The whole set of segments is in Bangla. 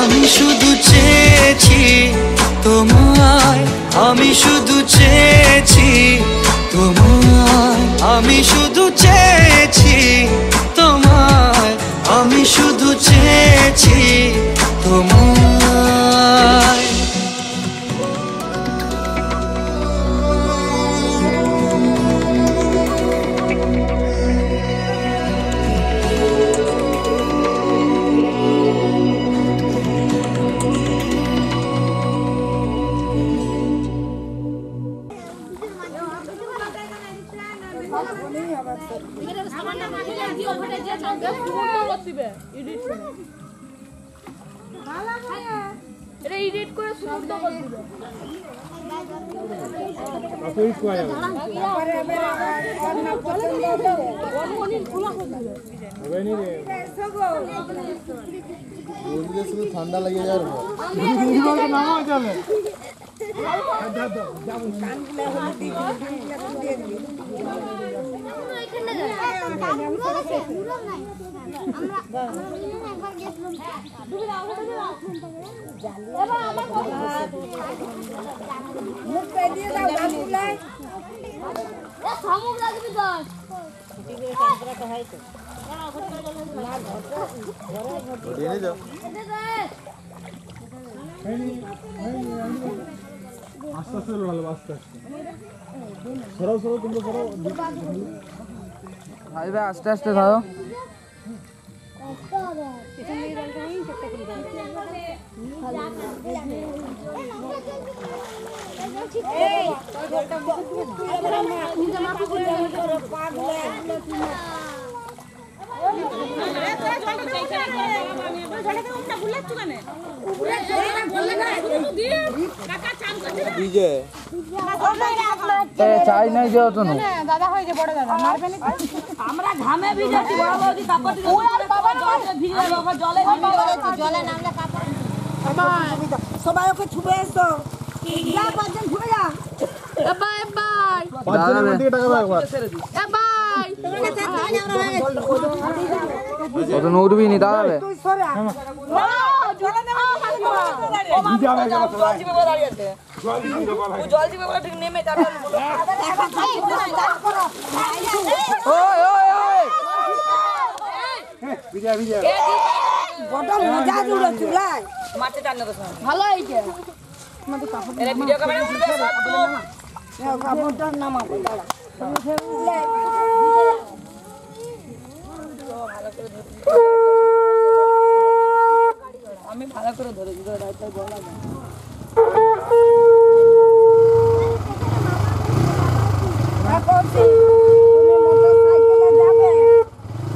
আমি শুধু চেয়েছি তোমায়, আমি শুধু চেয়েছি তোমায়, আমি শুধু চেয়েছি তোমায়, আমি শুধু চেয়েছি তোমায়। ঠান্ডা লাগে যাবে আস্তে আস্তে ভালো, আস্তে আস্তে সরাও সরাও, তোমরা সরাও ভাই ভাই, আস্তে আস্তে ধরো। চাই নাই যাও তো না দাদা, হয়ে যায় বড় দাদা মারবে না। আমরা ঘামে ভিজেছি, বড় বড় কাপড় দিয়ে ভিজে যাবো, জলে জলে নামলে কাপড়। সবাই ওকে ছুবে এসো, যা পাঁচজন ছুবে যা। বাই বাই, পাঁচজনের মধ্যে টাকা দাও একবার। বাই, কত নো উঠবি নি দাঁড়াবে। তুই সরে আ, জলে নেমে ভিজে যাবে, জল জিবে দাঁড়িয়ে আছে। জল জিবে বলে ঠিক নেমে যাবে। ওই ওই ওই, ভিজে ভিজে বটল মজা জুড়ে চুলাই মাঠে টান্না তো ভালো হইছে। আমাদের কাপড় এর ভিডিও ক্যামেরা উঠবে সব নামা, এই কাপড়টা নামা দাঁড়া। আমি ভালো করে ধরে দিই, রাইতে বলা না।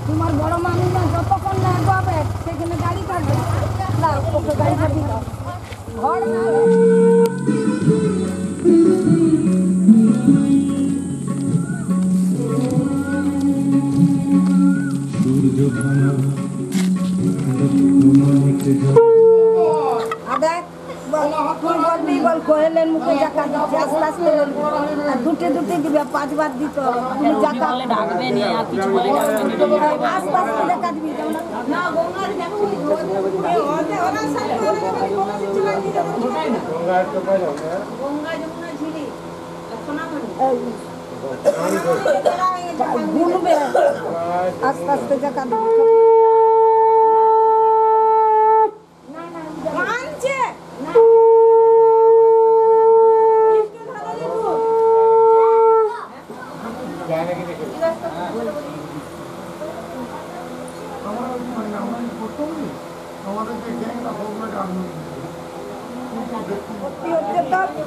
তোমার বড় মানুষরা যতক্ষণ না যাবে সেখানে গাড়ি কাটবে না, ওকে গাড়ি কাটবি না ঘর না। কোয়েলের মুখে জাকা দিচ্ছে, আস্তে আস্তে দুটে দুটে দিবে, পাঁচবার দিত। তুমি জাকা ডাকবে নি, আর কিছু বলে ডাকবে নি, আস্তে আস্তে জাকা দিবি না। গঙ্গার দেখো ওতে ওরা সাথে ওরা কোনো কিছু না দিতে গঙ্গার তো পাই যাও না, গঙ্গা যমুনা ঝিলি সোনামণি এই গুনবে, আস্তে আস্তে জাকা দিবি। না না মানছে না,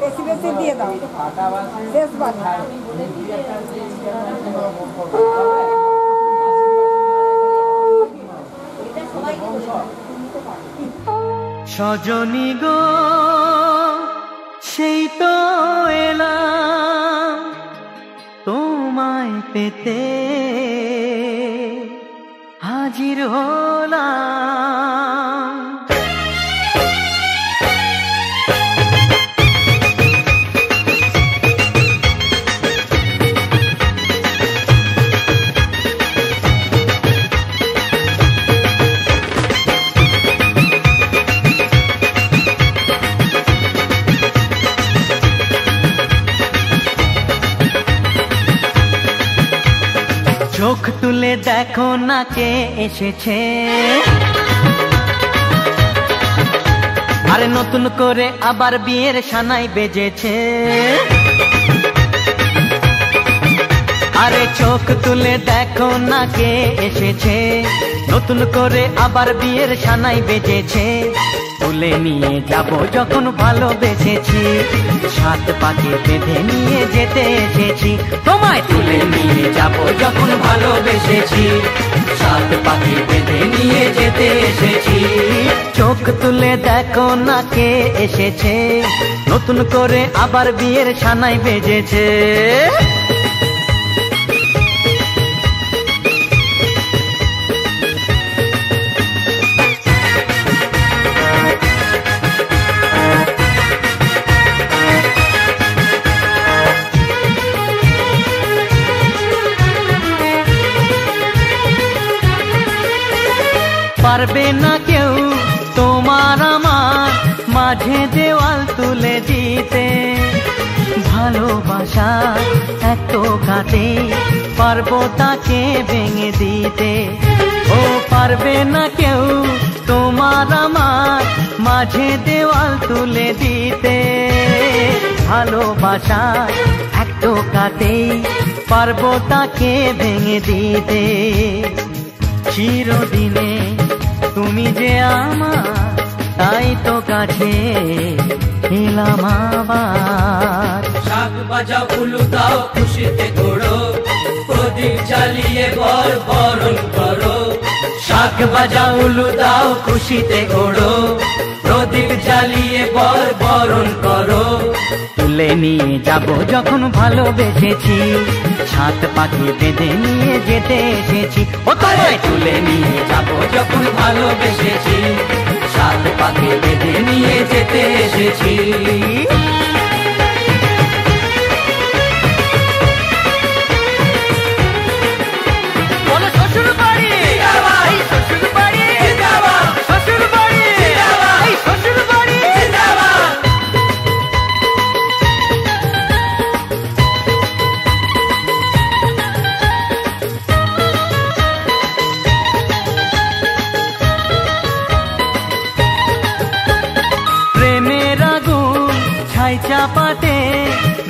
বেশি বেশি দিয়ে দাও, শেষবার সজনী গো সেই তো এলাম তোমায় পেতে, হাজির হলাম। তুলে দেখো না কে এসেছে, আরে নতুন করে আবার বিয়ের সানাই বেজেছে। আরে চোখ তুলে দেখো না কে এসেছে, নতুন করে আবার বিয়ের সানাই বেজেছে। তুলে নিয়ে যাব যখন ভালোবেসেছি, সাত পাকে বেঁধে নিয়ে যেতে এসেছি। তোমায় তুলে নিয়ে যাব যখন ভালোবেসেছি, সাত পাকে বেঁধে নিয়ে যেতে এসেছি। চোখ তুলে দেখো না কে এসেছে, নতুন করে আবার বিয়ের সানাই বেজেছে। পারবে না কেউ তোমার আমার মাঝে দেওয়াল তুলে দিতে, ভালোবাসা এত কাটে পারবো তাকে ভেঙে দিতে। ও পারবে না কেউ তোমার আমার মাঝে দেওয়াল তুলে দিতে, ভালোবাসা এত কাটে পারবো তাকে ভেঙে দিতে। চিরদিনে তুমি যে আমার, তাই তো কাছে এলাম আবার। শাক বাজাও উলু দাও খুশিতে ঘোড়ো, প্রদীপ জ্বালিয়ে বরণ করো। শাক বাজাও উলু দাও খুশিতে ঘোড়ো, প্রদীপ জ্বালিয়ে বরণ করো। তুলে নিয়ে যাব যখন ভালোবেসেছি, সাত পাখি বেঁধে নিয়ে যেতে এসেছি। ও তোমায় তুলে নিয়ে যাব যখন ভালোবেসেছি, সাত পাখি বেঁধে নিয়ে যেতে এসেছি। চাপাতে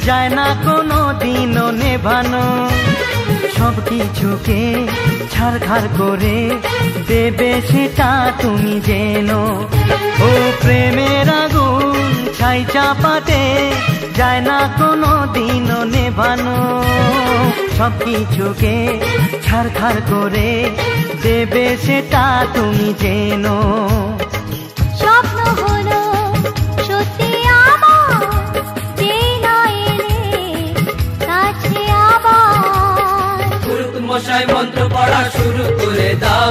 যায় না কোনো দিনও নেভানো, সব কিছুকে ছাড়খাড় করে দেবে সেটা তুমি জেনো। ও প্রেমের আগুন ছাই চাপাতে যায় না কোনো দিনও নেভানো, সব কিছুকে ছাড়খাড় করে দেবে সেটা তুমি জেনো। স্বপ্ন হলো সত্যি মশাই মন্ত্র পড়া শুরু করে দাও,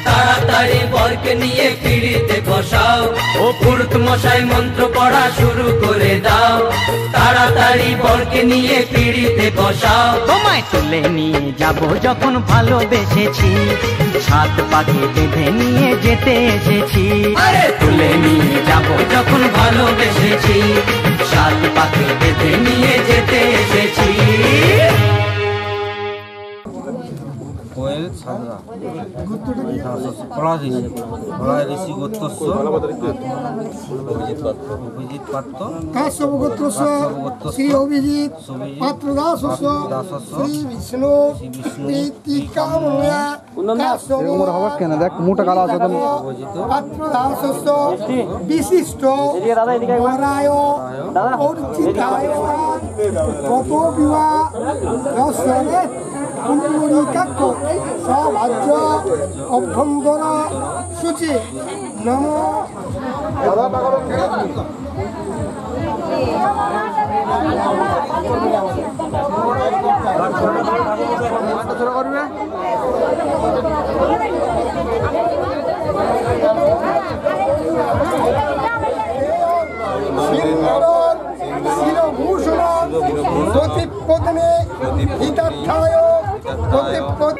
তাড়াতাড়ি বরকে নিয়ে পিড়িতে বসাও। ও পুরুত মশাই মন্ত্র পড়া শুরু করে দাও, তাড়াতাড়ি বরকে নিয়ে পিড়িতে বসাও। তোমায় তুলে নিয়ে যাব যখন ভালোবেসেছি, সাত পাখি বেঁধে নিয়ে যেতে এসেছি। আরে তুলে নিয়ে যাব যখন ভালোবেসেছি, সাত পাখি বেঁধে নিয়ে যেতে এসেছি। কোয়েল সাদরা ফলা ঋষি গোত্রস্য অভিজিৎ পাত্র কাশ্যপ গোত্রস্য শ্রী অভিজিৎ পাত্র দাসস্য শ্রী বিষ্ণু প্রীতিকাময়া কাশ্যপ পাত্র দাসস্য বিশিষ্ট বরায় অর্চিতায় কত বিবাহ দর্শনে পুণ্ডরীকাক্ষ সভাজ্য অভ্যন্তর সূচি নম। শিরভূষণ প্রতিপদনে হিতার্থায় প্রতিপদ।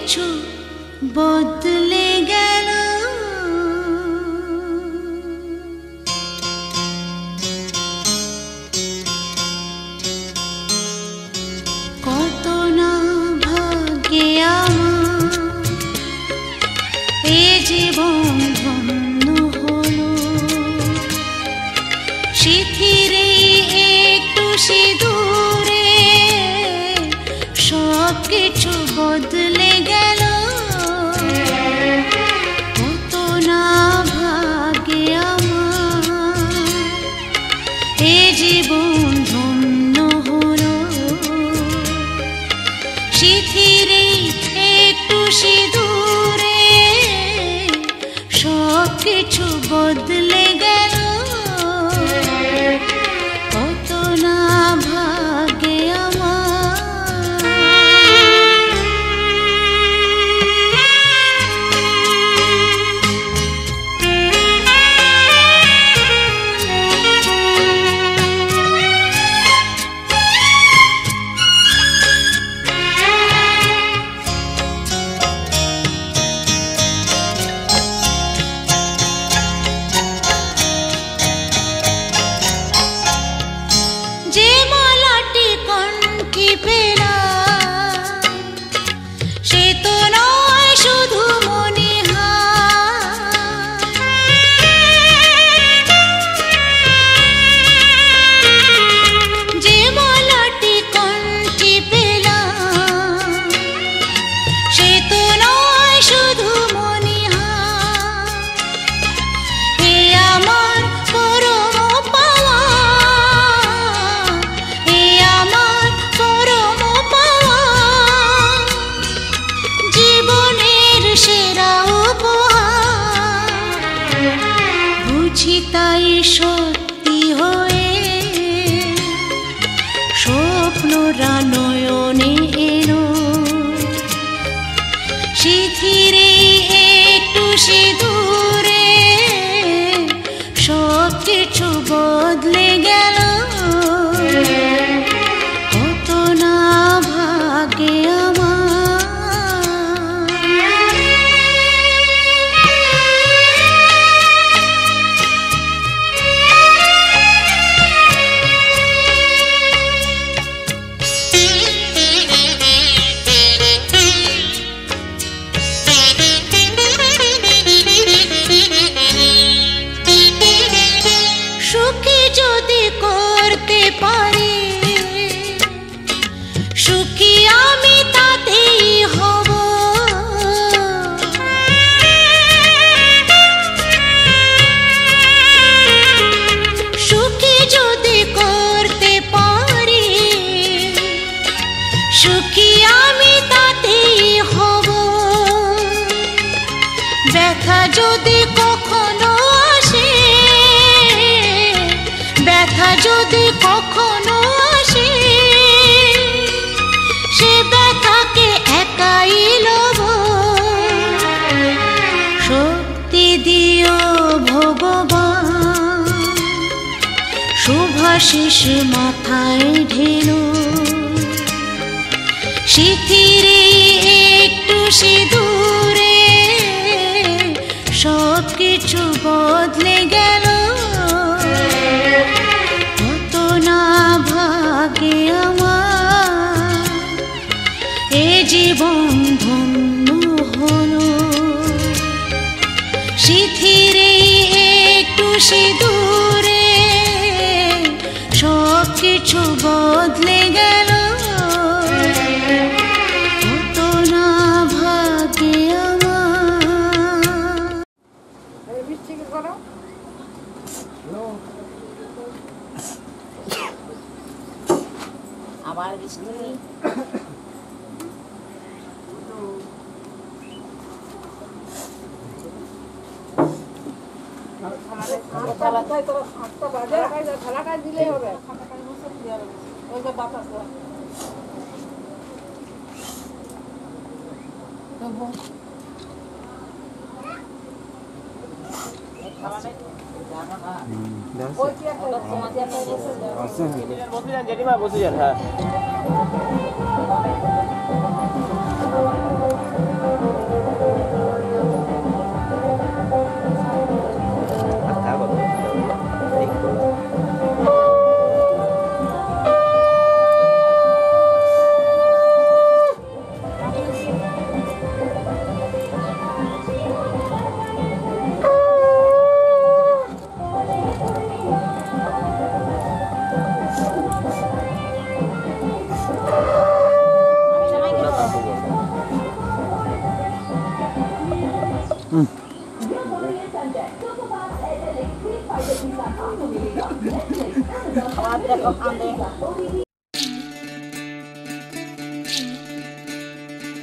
কিছু বদলে গেল। কত না ভাগ্যে আমার এ জীবন ধন্য হলো। শিথিরে একটু সিঁদুরে সব কিছু বদলে গেল। কত না ভাগ্যে আমার এ জীবন ধন্য হলো। শিথিরে একটু সিঁদুরে সব কিছু বদলে গেল। কত না ভাগ্যে যে মালাটি কণ্ঠে পেলাম সে তো নয় শুধু মনিহার। যে মালাটি কণ্ঠে পেলাম সে তো নয় শুধু মনিহার। হে আমার পরম পাওয়া, হে আমার পরম পাওয়া, জীবনের সেরা উপহার। বুঝি তাই সত্যি হয়ে স্বপ্নরা নয়নে এলো। শিথিরে একটু সিঁদুরে সব কিছু বদলে গেল। কত না ভাগ্যে আমার। সুখী যদি করতে পারি, সুখী আমি তাতেই হব। সুখী যদি করতে পারি, সুখী আমি তাতেই হব। ব্যথা যদি কখনো আসে, ব্যথা যদি কখনো আসে, সে ব্যথাকে একাই লব। শক্তি দিও ভগবান, শুভাশিস মাথায় ঢেলো। শিথিরে একটু সিঁদুরে সব কিছু বদলে গেল। কত না ভাগ্যে আমার এ জীবন ধন্য হলো। শিথিরে একটু সিঁদুরে সব কিছু বদলে গেল। কত না ভাগ্যে আমার। আবার বৃষ্টি দিলেই হবে। ওই যে বাতাস বসে যান জেঠিমা, বসে যান। হ্যাঁ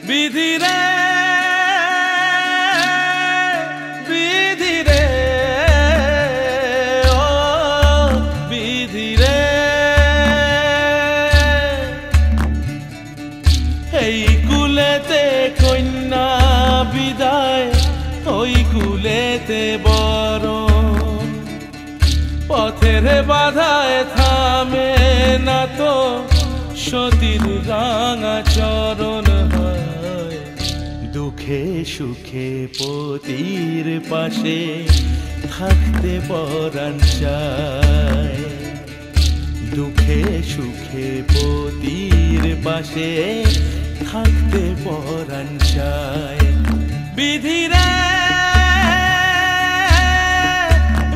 বিধিরে বিধিরে ও বিধিরে এই কুলেতে কন্যা বিদায় ওই কুলেতে বরণ পথের বাধায় থামে না তো সতীর রাঙা চরণ হয় দুঃখে সুখে পতির পাশে থাকতে পরাণ চায় দুঃখে সুখে পতির পাশে থাকতে পরাণ চায় বিধিরে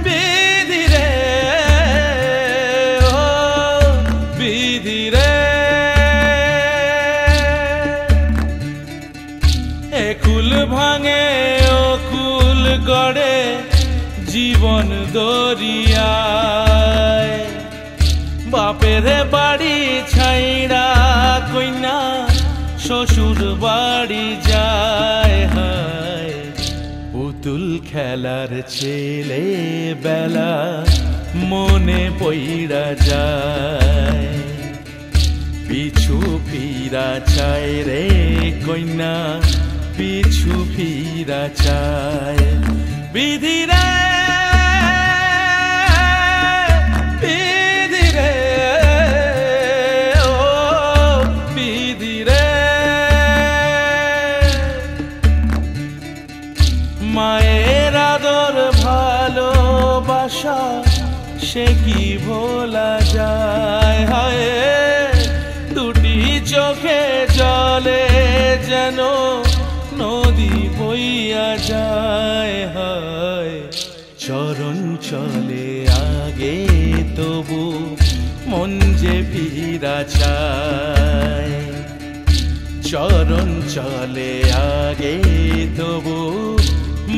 বিধিরে ও বিধিরে একুল ভাঙে ও কুল গড়ে জীবন দরিয়ায় বাপের বাড়ি ছাইড়া কইনা শ্বশুর বাড়ি যায় হায় পুতুল খেলার ছেলে বেলা মনে পইড়া যায় পিছু ফিরা চায় রে কইনা পিছু ফিরা চায় বিধিরে বিধিরে ও বিধিরে মায়ের আদর ভালোবাসা সে কি ভোলা যায় হায় দুটি চোখে জলে যেন নদী বইয়া যায় হায় চরণ চলে আগে তবু মন যে ফিরা চায় চরণ চলে আগে তবু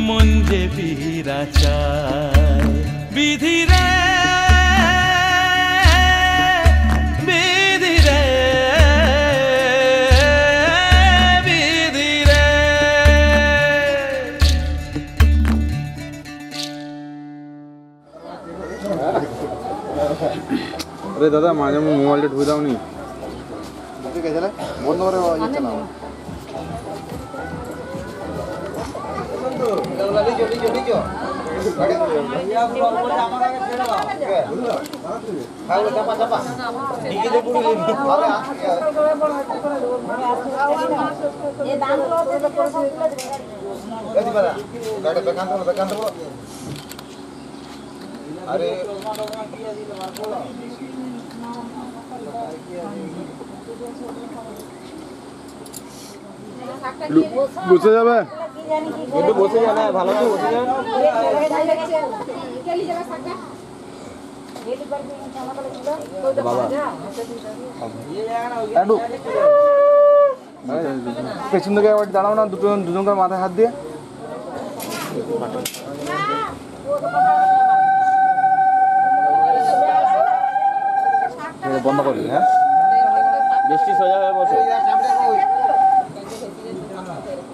মন যে ফিরা চায় বিধিরে বিধিরে বিধিরে अरे दादा माझ्या मोबाईल ठेवू जाऊ नी काय झालं बंद वर अरे বসে যাবে একটু বসে যাবে ভালো করে বসে যাবে বাবা একটু পেছন থেকে একবার দাঁড়াও না দুজনকার মাথায় হাত দিয়ে বন্ধ করবি হ্যাঁ বৃষ্টি সোজা হয়ে বসো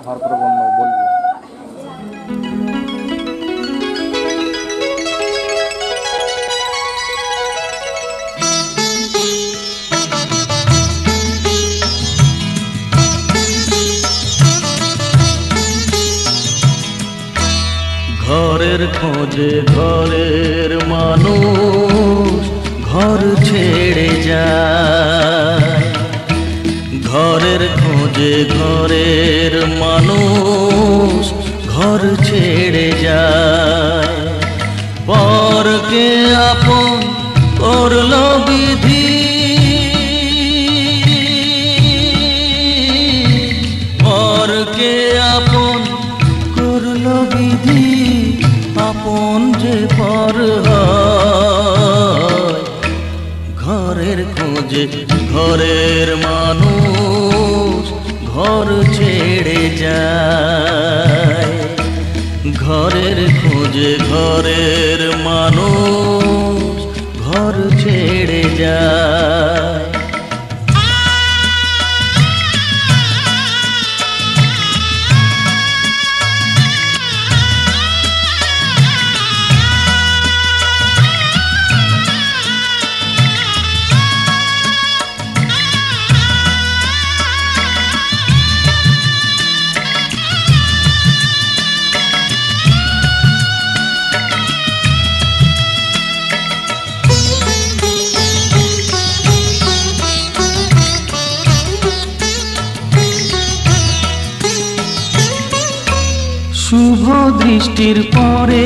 হওয়ার পরে বন্ধ বলবি ঘরের খোঁজে ঘরের মানুষ ঘর ছেড়ে যায় ঘরের খোঁজে ঘরের মানুষ ঘর ছেড়ে যায় পরকে আপন করলো বিধি পরকে আপন করলো বিধি আপন যে পর হয় ঘরের খোঁজে ঘরের মানুষ ঘর ছেড়ে যায় ঘরের খোঁজে ঘরের মানুষ ঘর ছেড়ে যায় দৃষ্টির পরে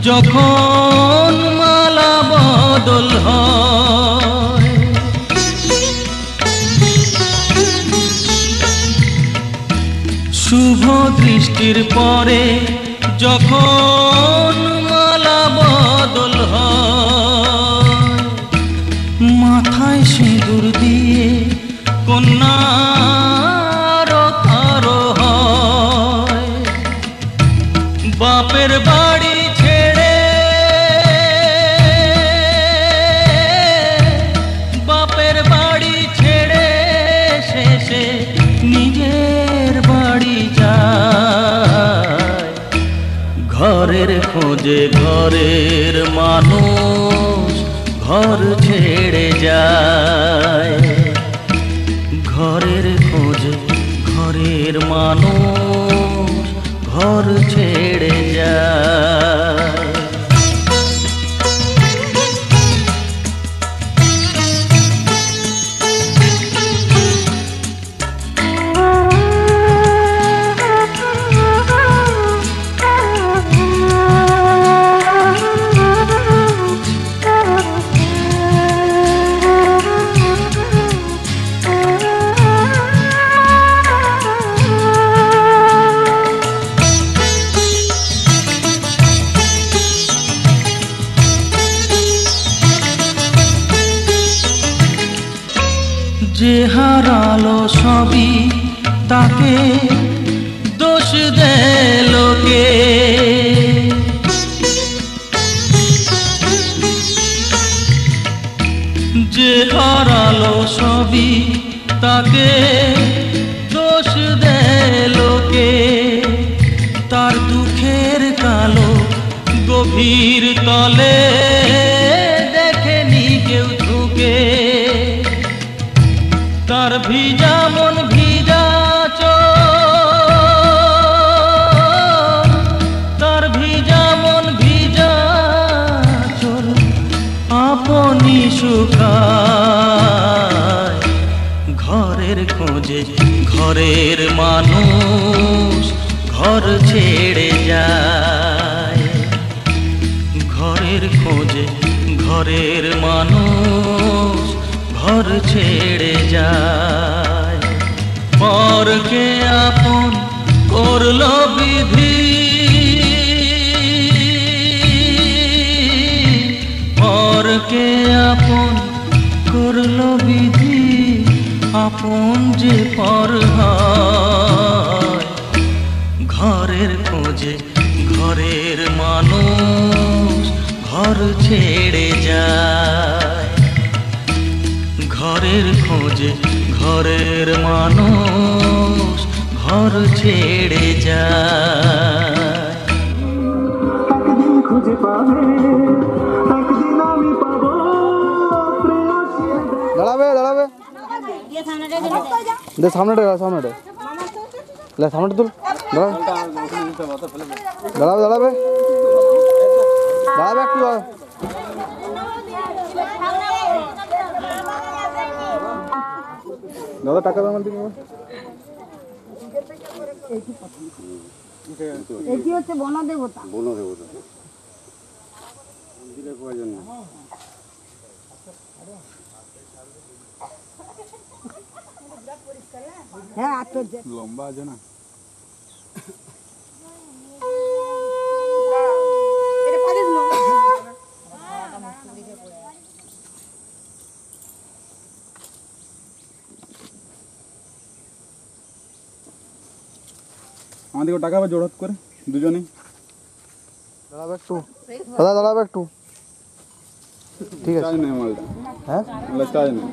যখন মালা বদল হয়, শুভ দৃষ্টির পরে যখন মালা বদল হয়, মাথায় সিঁদুর দিয়ে কন্যার আরো হয়, বাপের বাড়ি ছেড়ে, বাপের বাড়ি ছেড়ে শেষে নিজের বাড়ি যায়। ঘরের খোঁজে ঘরের মানুষ ঘর ছেড়ে যায়, ঘরের খোঁজে ঘরের মানুষ ঘর ছেড়ে যায়। যে হারালো সবই তাকে দোষ দেয় লোকে, যে হারালো সবই তাকে দোষ দেয় লোকে, তার দুঃখের কালো গভীর তলে দেখেনি কেউ ঝুঁকে, তার ভিজা মন ভিজা চোখ, তার ভিজা মন ভিজা চোখ আপনি শুকায়। ঘরের খোঁজে ঘরের মানুষ ঘর ছেড়ে যায়, ঘরের খোঁজে ঘরের মানুষ ঘর ছেড়ে যায়। পরকে আপন করলো বিধি, পরকে আপন করলো বিধি, আপন যে পর হয়। ঘরের খোঁজে ঘরের মানুষ ঘর ছেড়ে যায়, ঘরের খোঁজে ঘরের মানুষ ঘর ছেড়ে যায়। দাঁড়াবে দাঁড়াবে, দে সামনেটা সামনেটা, লে সামনেটা তুল, দাঁড়াবে দাঁড়াবে দাঁড়াবে দাঁড়াবে একটু। দাদা টাকা দাম দিন, এটি হচ্ছে বনদেবতা। বনদেবতা মন্দিরের প্রয়োজন না। হ্যাঁ লম্বা আছে না, আমাদেরকে টাকা আবার জোড়াত করে দুজনেই। দাঁড়াবে একটু দাদা, দাঁড়াবে একটু, ঠিক আছে মালটা, হ্যাঁ চাই না,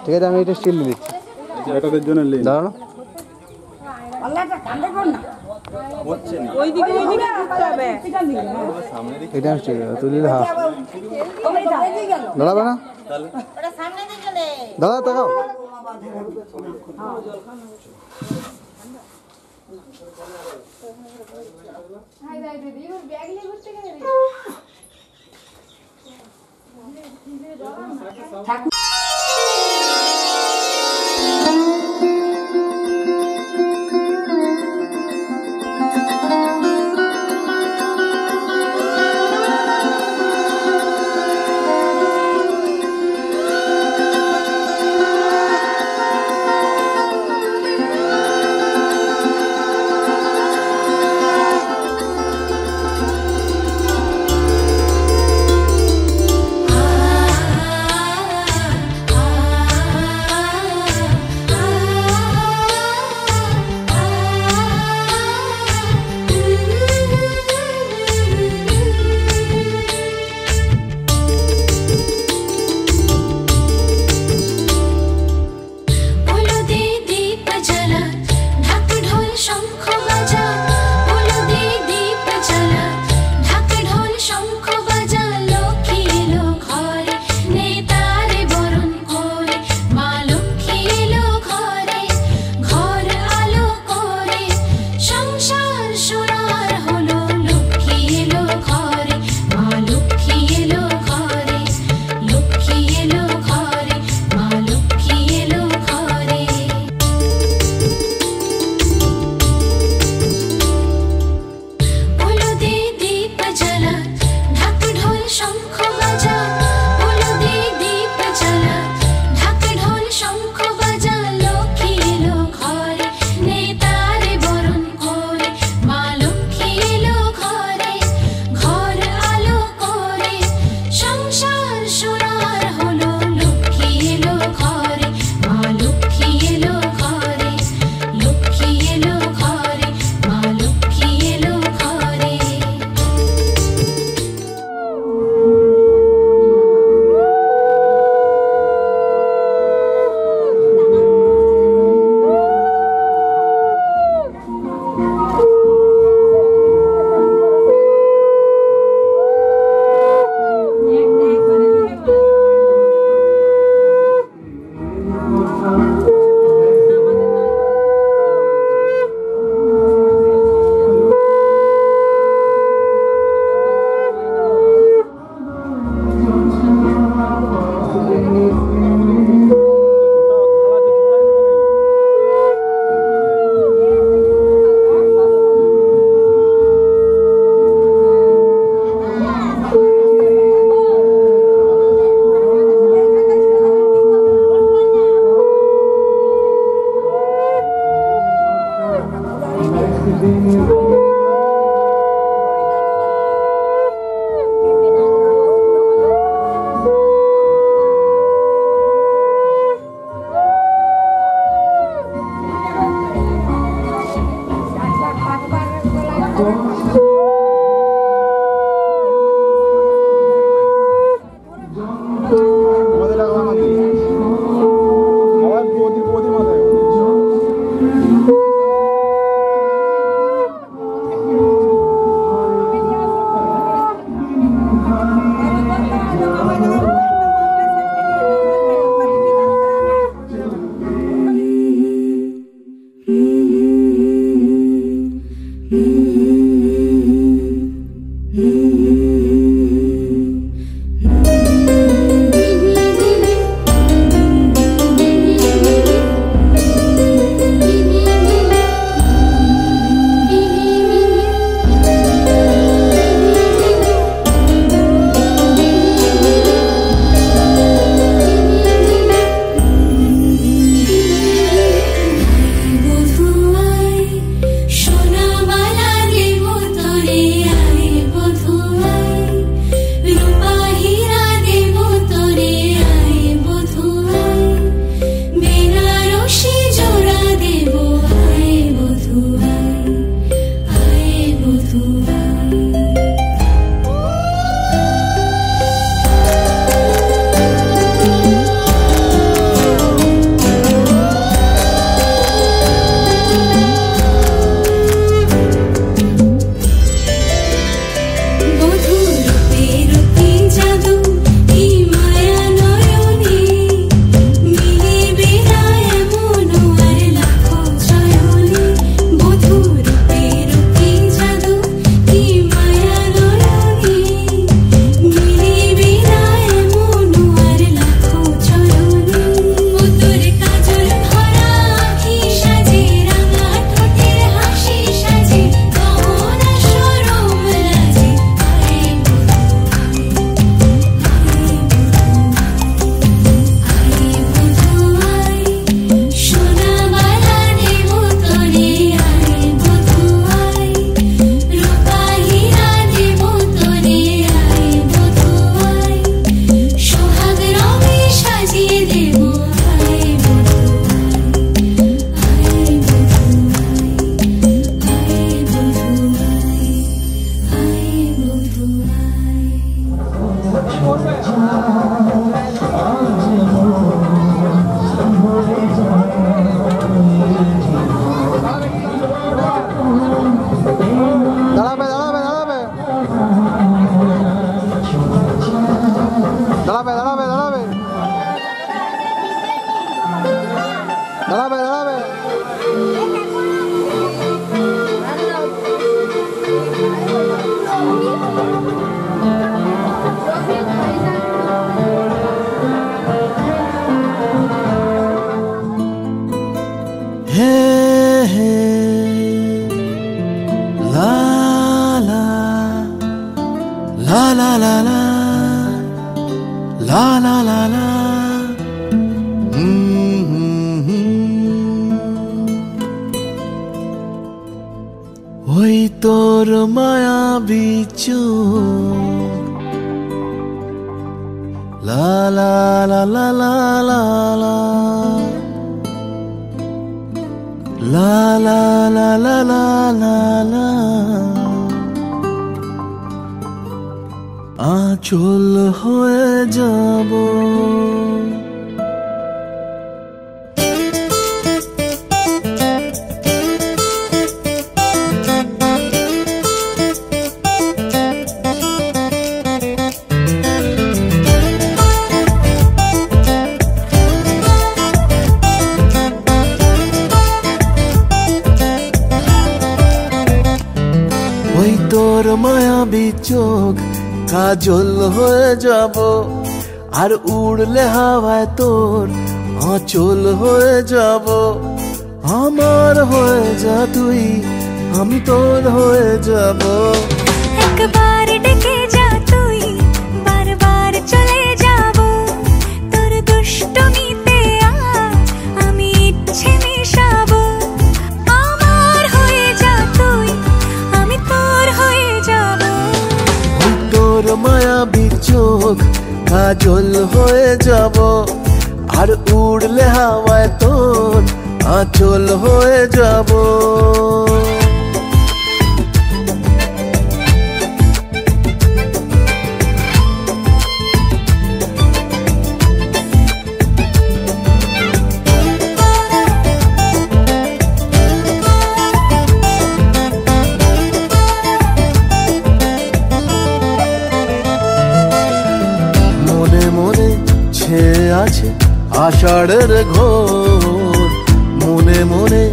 ঠিক আছে আমি এটা স্টিল নিয়ে দিচ্ছি, এটাদের জন্য দাঁড়ানো এটা স্টিল তুলি, হ্যাঁ দাঁড়াবে না দাদা, তাকাও তোর মায়াবী চোখ লা লা লা লা লা লা লা লা লা লা লা লা লা লা আঁচল হয়ে যাব ওই তোর মায়াবী চোখ কাজল হয়ে যাব আর উড়লে হাওয়ায় তোর আঁচল হয়ে যাব আমার হয়ে যা তুই আমি তোর হয়ে যাব একবার ডেকে যা তুই বারবার চলে যাব তোর দুষ্টমিতে আজ আমি ইচ্ছে মিশাবো আমার হয়ে যা তুই আমি তোর হয়ে যাব ওই তোর মায়াবী চোখ কাজল হয়ে যাব আর উড়লে হাওয়ায় তোর আঁচল হয়ে যাব মনে মনে ছেয়ে আছে আষাঢ়ের ঘোর মনে মনে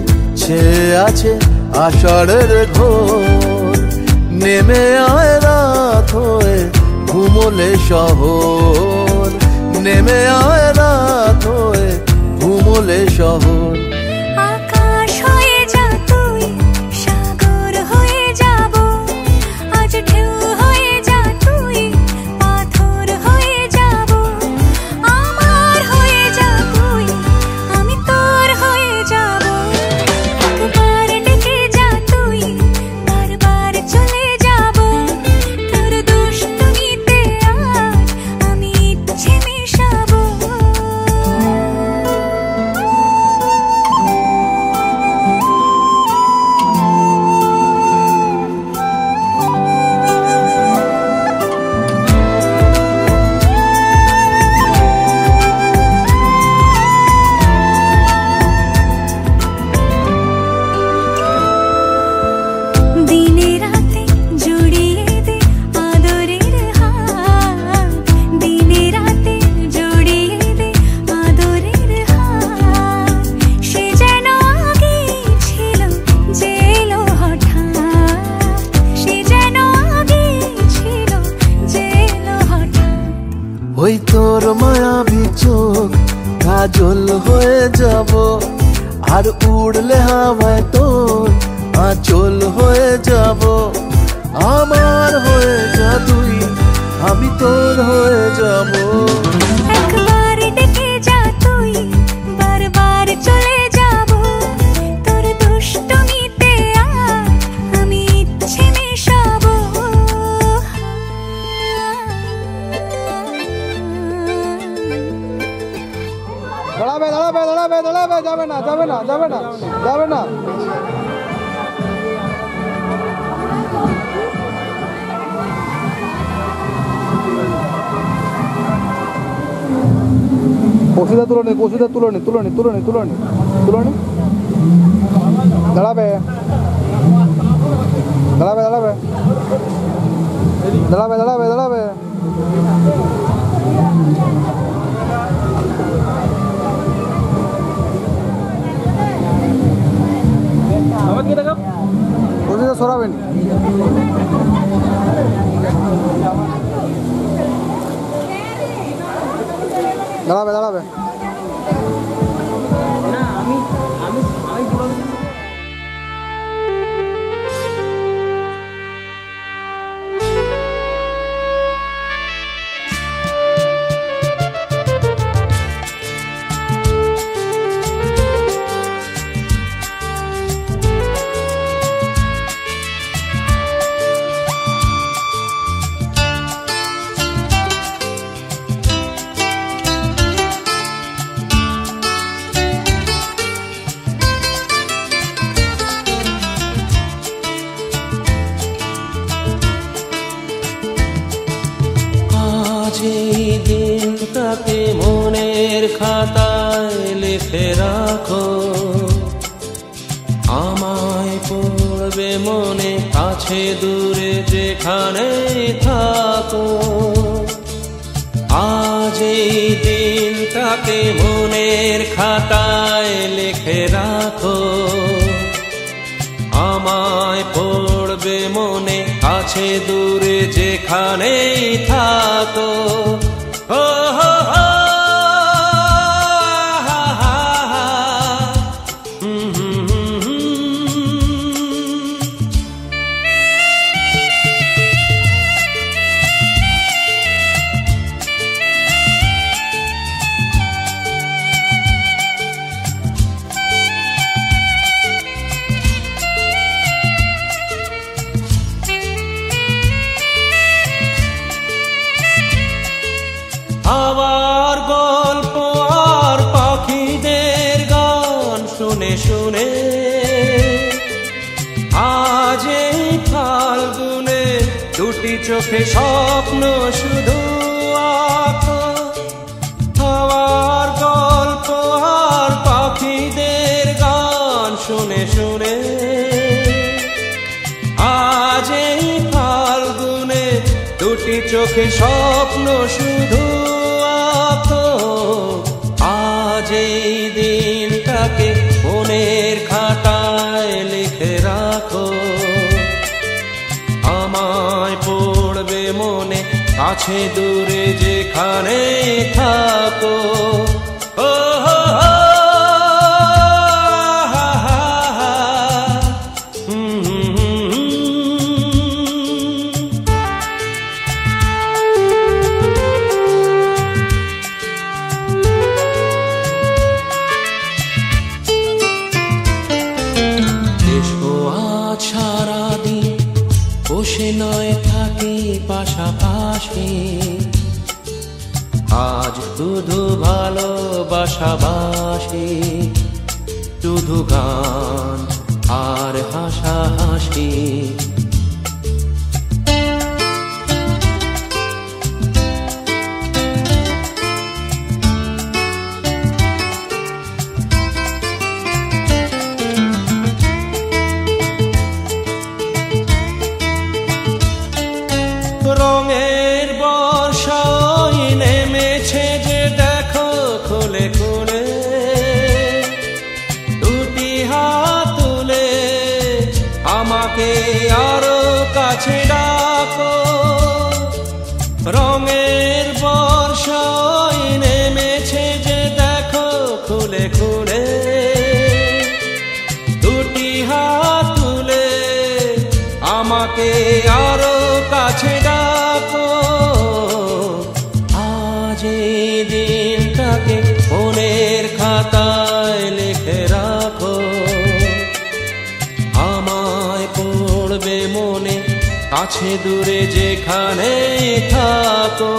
ছেয়ে আছে আষাঢ়ের ঘোর নেমে আয় রাত হয়ে ঘুমোলে শহর নেমে আয় রাত হয়ে ঘুমোলে শহর আকাশ হয়ে যা তুই সাগর হয়ে যাব আজ ঢেউ হয়ে যা তুই পাথর হয়ে যাব আমার হয়ে যা তুই আমি তোর হয়ে যাব একবার ডেকে যা তুই বারবার চলে যাব তোর দুষ্টমিতে আজ আমি ইচ্ছে মিশাবো দিনে রাতে জড়িয়ে দে আদরের হাত দিনে রাতে জড়িয়ে দে আদরের হাত সে যেন আগে ছিল যে এলো হঠাৎ সে যেন আগে ছিল যে এলো হঠাৎ ওই তোর মায়াবী চোখ কাজল হয়ে যাব আর উড়লে হাওয়ায় তোর আঁচল হয়ে যাব আমার হয়ে যা তুই আমি তোর হয়ে যাব একবার ডেকে যা তুই বারবার চলে যাব তোর দুষ্টমিতে আজ আমি ইচ্ছে মিশাবো দাঁড়াবে দাঁড়াবে দাঁড়াবে দাঁড়াবে যাবে না যাবে না যাবে না যাবে না কষিদা তুলনি কষিদা তুলনি তুলনি তুলনি তুলনি তুলনি দাঁড়াবে দাঁড়াবে দাঁড়াবে দাঁড়াবে দাঁড়াবে দাঁড়াবে কষিদা সরাবেন দাঁড়াবে দাঁড়াবে মনের খাতায় লিখে রাখো, আমায় পড়বে মনে, কাছে দূরে যেখানে থাকো। আজ এই দিনটাকে মনের খাতায় লিখে রাখো, আমায় পড়বে মনে, কাছে দূরে যেখানে থাকো। ও হো হো, হা হা হা, আবার গল্প আর পাখিদের গান শুনে শুনে আজ এই ফাল্গুনে দুটি চোখে স্বপ্ন শুধু আঁকো। আবার গল্প আর পাখিদের গান শুনে শুনে আজ এই ফাল্গুনে দুটি চোখে স্বপ্ন শুধু আঁকো। আজ এই দিনটাকে মনের খাতায় লিখে রাখো, আমায় পড়বে মনে, কাছে দূরে যেখানে থাকো। ও হো হো, হা হা হা, সারাদিন বসে নয় থাকি পাশাপাশি, আজ শুধু ভালোবাসাবাসি, শুধু গান আর হাসাহাসি। রঙের বর্ষায় নেমেছে যে দেখো খুলে খুলে, দুটি হাত তুলে আমাকে আরো কাছে ডাকো। রঙের বর্ষায় নেমেছে যে দেখো খুলে খুলে, দুটি হাত তুলে আমাকে আরো কাছে ডাকো। আজ এই দিনটাকে মনের খাতায় লিখে রাখো, আমায় পড়বে মনে, কাছে দূরে যেখানে থাকো।